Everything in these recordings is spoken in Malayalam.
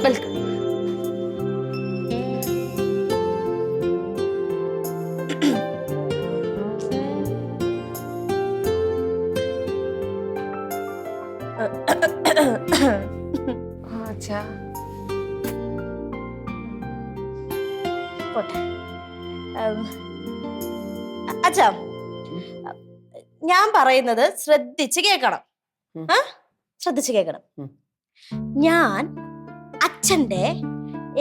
വെൽക്കം. അച്ഛാ പോട്ടെ. അച്ഛാ, ഞാൻ പറയുന്നത് ശ്രദ്ധിച്ച് കേൾക്കണം. ശ്രദ്ധിച്ച് കേൾക്കണം. ഞാൻ അച്ഛന്റെ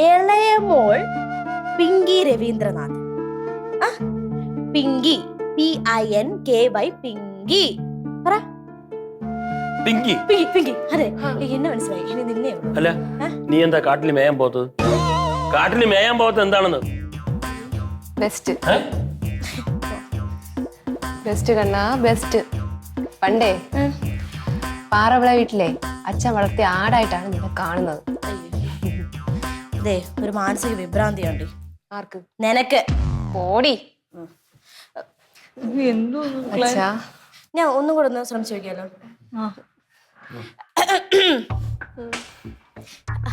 ഇളയ മോൾ പിങ്കി രവീന്ദ്രനാഥ്. പിങ്കി, PINKY, പിങ്കി. പറ. പിങ്കി. പിങ്കി, പിങ്കി. അതെ, എന്നെ മനസ്സിലായി. ഇനി നിന്നെ ഉള്ളൂ. അല്ല, നീ എന്താ കാട്ടിൽ മേയാൻ പോത്തത്? കാട്ടിൽ മേയാൻ പോകത്ത് എന്താണെന്ന്? ബെസ്റ്റ് ബെസ്റ്റ് കണ്ണാ, ബെസ്റ്റ്. പണ്ടേ പാറവിള വീട്ടിലെ അച്ഛൻ വളർത്തിയ ആടായിട്ടാണ് നിന്നെ കാണുന്നത്. അതെ, ഒരു മാനസിക വിഭ്രാന്തിയുണ്ട്. ആർക്ക്? നിനക്ക്. ഓടി. അച്ഛാ, ഞാൻ ഒന്നും കൂടെ ഒന്ന് ശ്രമിച്ചു നോക്കിയാലോ?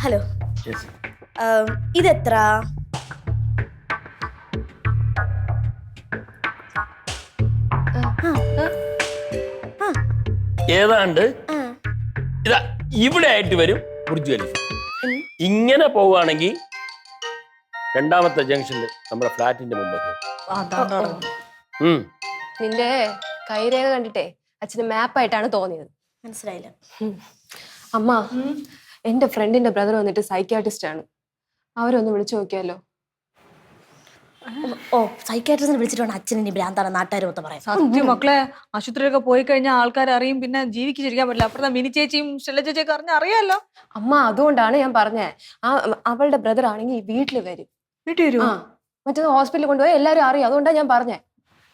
ഹലോ, ഇതെത്ര? ഏതാണ്ട് ഇതാ ഇവിടെ ആയിട്ട് വരും ബുർജ് ഖലീഫ. ഇങ്ങനെ പോവുകയാണെങ്കിൽ രണ്ടാമത്തെ ജംഗ്ഷനിൽ നമ്മുടെ ഫ്ലാറ്റിന്റെ മുമ്പൊക്കെ. നിന്റെ കൈരേഖ കണ്ടിട്ടേ അച്ഛന് മാപ്പായിട്ടാണ് തോന്നിയത്. മനസ്സിലായില്ല. അമ്മ, എന്റെ ഫ്രണ്ടിന്റെ ബ്രദർ വന്നിട്ട് സൈക്യാട്രിസ്റ്റ് ആണ്. അവരൊന്ന് വിളിച്ചു നോക്കിയാലോ? ഓ, സൈക്കാട്രിസ്റ്റിനെ വിളിച്ചിട്ട് വേണം അച്ഛൻ ഇനി ഭ്രാന്താണ് നാട്ടുകാർ മൊത്തം പറയാം. സത്യം മക്കളെ, ആശുപത്രിയിലൊക്കെ പോയി കഴിഞ്ഞാൽ ആൾക്കാർ അറിയും, പിന്നെ ജീവിക്ക് ചിരിക്കാൻ പറ്റില്ല. അപ്പുറത്തെ മിനി ചേച്ചിയും ഷെല്ല ചേച്ചിയൊക്കെ അറിഞ്ഞാൽ അറിയാലോ. അമ്മ, അതുകൊണ്ടാണ് ഞാൻ പറഞ്ഞേ. അവളുടെ ബ്രദർ ആണെങ്കിൽ വീട്ടിൽ വരും. വീട്ടിൽ വരുമോ? മറ്റേ ഹോസ്പിറ്റലിൽ കൊണ്ടുപോയി എല്ലാരും അറിയും. അതുകൊണ്ടാണ് ഞാൻ പറഞ്ഞേ.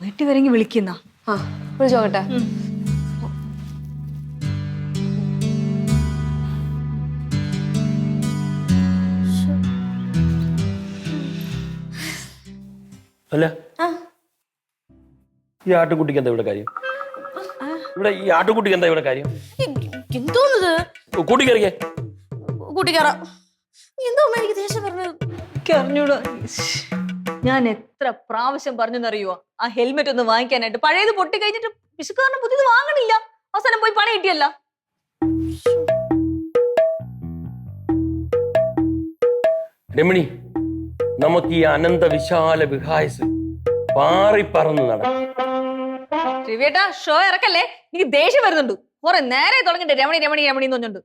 വീട്ടിൽ വരെങ്കിൽ വിളിക്കുന്ന. വിളിച്ചോക്കട്ടെ. അല്ല, ഈ ആട്ടുകുട്ടിക്ക് എന്താ ഇവിടെ കാര്യം? ഇവിടെ ഈ ആട്ടുകുട്ടിക്ക് എന്താ ഇവിടെ കാര്യം? എന്തോന്നത്? കൂട്ടിക്കറിയേ കൂട്ടിക്കയറാം. എന്തോ എനിക്ക് ദേഷ്യം പറഞ്ഞത്. അറിഞ്ഞൂടാ. ഞാൻ എത്ര പ്രാവശ്യം പറഞ്ഞെന്നറിയുവോ ആ ഹെൽമെറ്റ് ഒന്ന് വാങ്ങിക്കാനായിട്ട്? പഴയത് പൊട്ടി കഴിഞ്ഞിട്ട് വിശുക്കാരന് പുതിയത് വാങ്ങണില്ല. അവസാനം പോയി പണി കിട്ടിയല്ല. രമണി, നമുക്ക് ഈ അനന്ത വിശാല വിഹായസ് പാറി പറന്ന് നടക്കും. രവിയേട്ടാ, ഷോ ഇറക്കല്ലേ, എനിക്ക് ദേഷ്യം വരുന്നുണ്ട്. കുറെ നേരെ തുടങ്ങിട്ട് രമണി രമണി രമണി എന്ന് പറഞ്ഞുണ്ട്.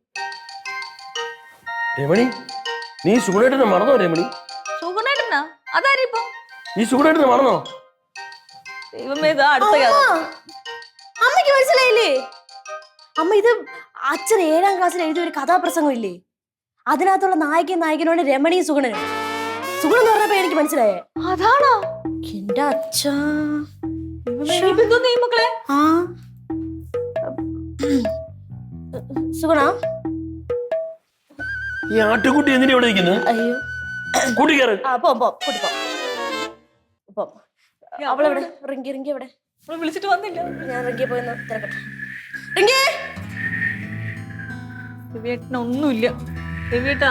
രമണി, നീ സുഗുണേട്ടനെ മറന്നോ? രമണി, സുഗുണേട്ടനാ? അതാരും ഇപ്പൊ ഈ സുഗുണേട്ടനെ മറന്നോ? ദൈവമേ, ഇതാ അടുത്ത കഥ. അമ്മയ്ക്ക് മനസ്സിലായില്ലേ? അമ്മ, ഇത് അച്ഛൻ 7ാം ക്ലാസ്സിൽ എഴുതിയ ഒരു കഥാപ്രസംഗം ഇല്ലേ? അതിനകത്തുള്ള നായകനോട് രമണിയും സുഗുണനും. സുഗുണൻ എന്ന് പറഞ്ഞപ്പോ എനിക്ക് മനസ്സിലായേ. അതാണോ? എന്റെ അച്ഛാ, മക്കളെ. സുഗുണ, ഈ ആട്ടുകുട്ടി എന്തിനാ ഇവിടെ നിൽക്കുന്നത്? അയ്യോ, കൂട്ടിക്കയറ്. പോ. അവളെവിടെ? റിങ്കി എവിടെ? വിളിച്ചിട്ട് വന്നില്ല. ഞാൻ റിങ്കിയെ പോയി തിരക്കട്ടെ. റിങ്കി, രവിയേട്ടനൊന്നുമില്ല. രവിയേട്ടാ,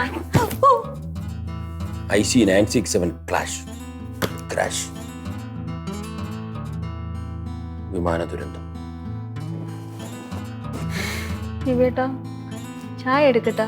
IC 967 crash. വിമാന ദുരന്തം. രവിയേട്ടാ, ചായ എടുക്കട്ടാ?